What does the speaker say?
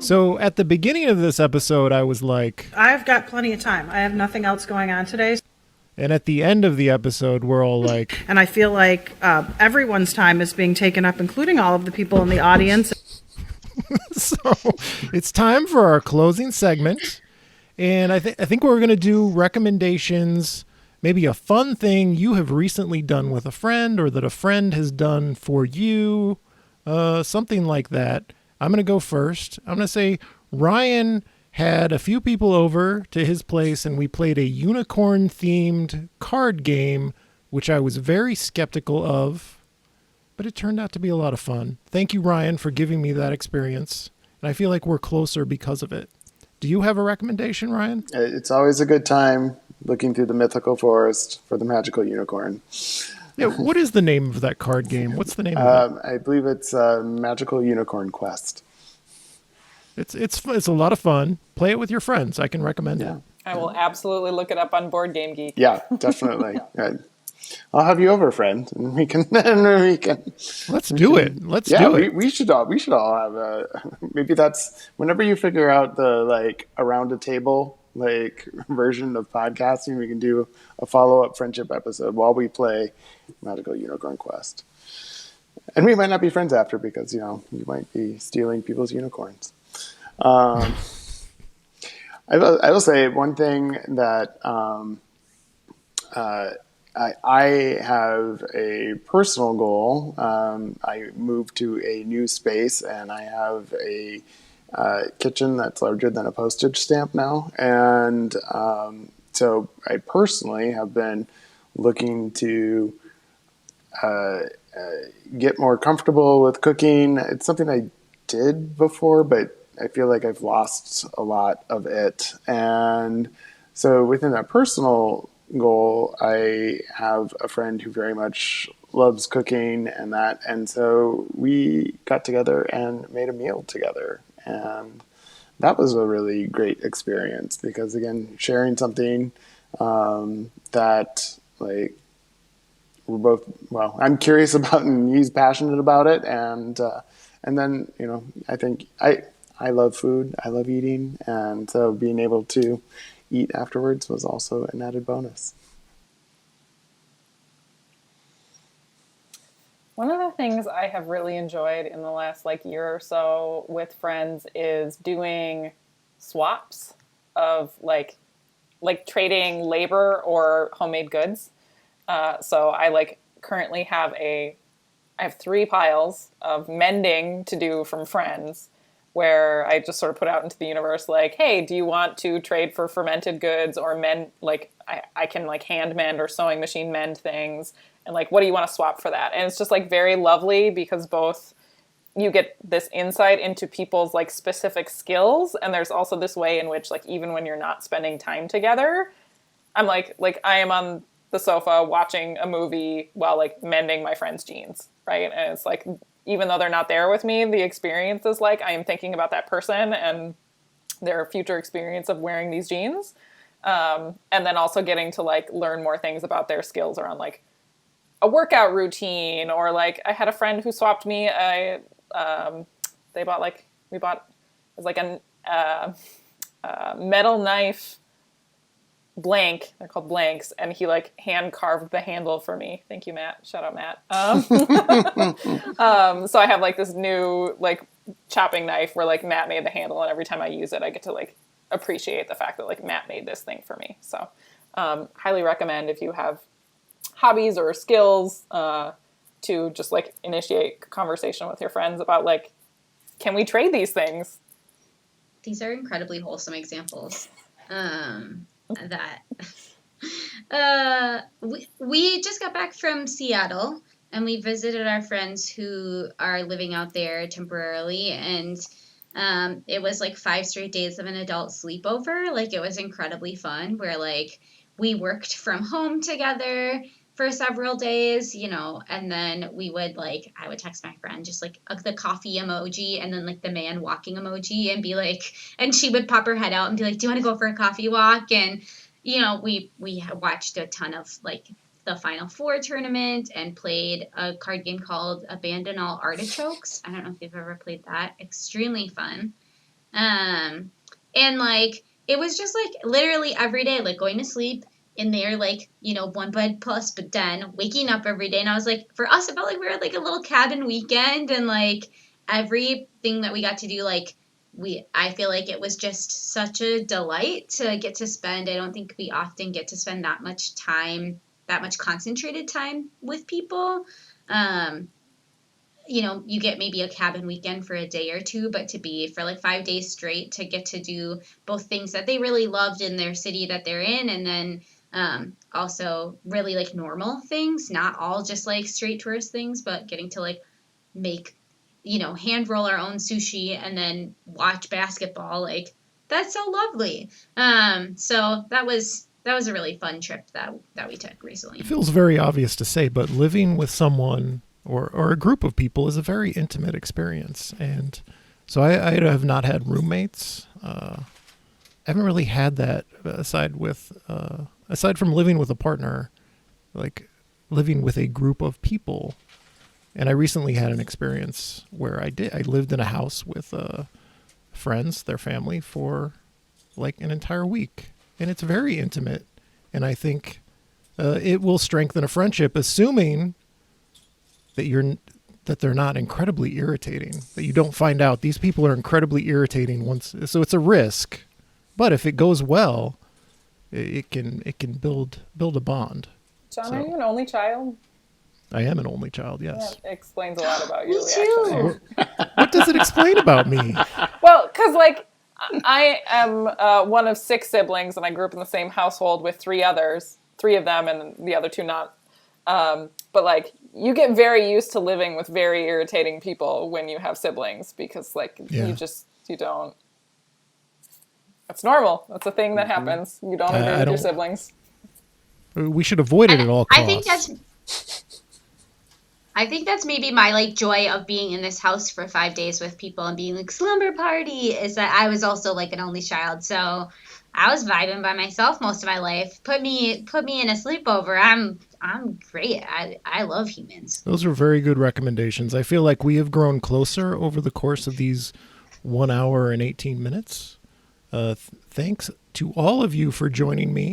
So at the beginning of this episode, I was like, I've got plenty of time. I have nothing else going on today. and at the end of the episode, we're all like, And I feel like everyone's time is being taken up, including all of the people in the audience. so it's time for our closing segment. And I think we're going to do recommendations, maybe a fun thing you have recently done with a friend or that a friend has done for you, something like that. I'm going to go first. I'm going to say Ryan had a few people over to his place and we played a unicorn themed card game, which I was very skeptical of, but it turned out to be a lot of fun. Thank you, Ryan, for giving me that experience. And I feel like we're closer because of it. Do you have a recommendation, Ryan? It's always a good time looking through the mythical forest for the magical unicorn. Yeah, what is the name of that card game? What's the name of it? I believe it's Magical Unicorn Quest. It's a lot of fun. Play it with your friends. I can recommend it. I will absolutely look it up on Board Game Geek. Yeah, definitely. I'll have you over, friend, and we can. Let's do it. Let's do it. We should all have a. Maybe that's whenever you figure out the around a table version of podcasting, we can do a follow up friendship episode while we play Magical Unicorn Quest. And we might not be friends after because you might be stealing people's unicorns. I will say one thing that I have a personal goal. I moved to a new space and I have a kitchen that's larger than a postage stamp now. And so I personally have been looking to get more comfortable with cooking. It's something I did before, but I feel like I've lost a lot of it. And so within that personal goal, I have a friend who very much loves cooking and so we got together and made a meal together, and that was a really great experience because again, sharing something that we're both, I'm curious about and he's passionate about it, and then I think I love food, I love eating, and so being able to eat afterwards was also an added bonus. One of the things I have really enjoyed in the last year or so with friends is doing swaps of trading labor or homemade goods. So I currently I have 3 piles of mending to do from friends, where I just sort of put out into the universe, hey, do you want to trade for fermented goods or mend, I can hand mend or sewing machine mend things. And what do you want to swap for that? And it's just very lovely because both you get this insight into people's specific skills. And there's also this way in which even when you're not spending time together, I'm I am on the sofa watching a movie while mending my friend's jeans. Right. And it's even though they're not there with me, the experience is I am thinking about that person and their future experience of wearing these jeans. And then also getting to learn more things about their skills around a workout routine, or I had a friend who swapped me we bought it was a metal knife blank. They're called blanks, and he hand carved the handle for me. Thank you, Matt. Shout out, Matt. So I have this new chopping knife where Matt made the handle, and every time I use it, I get to appreciate the fact that Matt made this thing for me. So highly recommend if you have hobbies or skills to just initiate conversation with your friends about can we trade these things? These are incredibly wholesome examples. We just got back from Seattle and we visited our friends who are living out there temporarily, and it was 5 straight days of an adult sleepover. It was incredibly fun, where we worked from home together for several days, and then we would I would text my friend just the coffee emoji and then the man walking emoji and be and she would pop her head out and be do you want to go for a coffee walk? And we watched a ton of the Final Four tournament and played a card game called Abandon All Artichokes. I don't know if you've ever played that. Extremely fun. And like it was just like literally every day, like going to sleep in there, like, you know, one bed plus but den, waking up every day. And I was like, for us, it felt like we were at like a little cabin weekend, and like everything that we got to do, like I feel like it was just such a delight to get to spend. I don't think we often get to spend that much time, that much concentrated time with people. You know, you get maybe a cabin weekend for a day or two, but to be for like 5 days straight, to get to do both things that they really loved in their city that they're in, and then also really like normal things, not all just like straight tourist things, but getting to like make, you know, hand roll our own sushi and then watch basketball. Like that's so lovely. So that was a really fun trip that we took recently. It feels very obvious to say, but living with someone or a group of people is a very intimate experience. And so I have not had roommates. I haven't really had that aside from living with a partner, like living with a group of people. And I recently had an experience where I lived in a house with friends, their family, for like an entire week. And it's very intimate. And I think it will strengthen a friendship, assuming that they're not incredibly irritating, that you don't find out these people are incredibly irritating once. So it's a risk, but if it goes well, it can build a bond. John, So, are you an only child? I am an only child, yes. That explains a lot about your Me reaction. too. What does it explain about me? Well, because like I am one of 6 siblings, and I grew up in the same household with 3 others, 3 of them, and the other 2 not. But like you get very used to living with very irritating people when you have siblings, because like you don't. That's normal. That's a thing that happens. You don't agree with your siblings. We should avoid it at all costs. I think that's maybe my like joy of being in this house for 5 days with people and being like slumber party, is that I was also like an only child. So I was vibing by myself most of my life. Put me in a sleepover. I'm great. I love humans. Those are very good recommendations. I feel like we have grown closer over the course of these 1 hour and 18 minutes. Thanks to all of you for joining me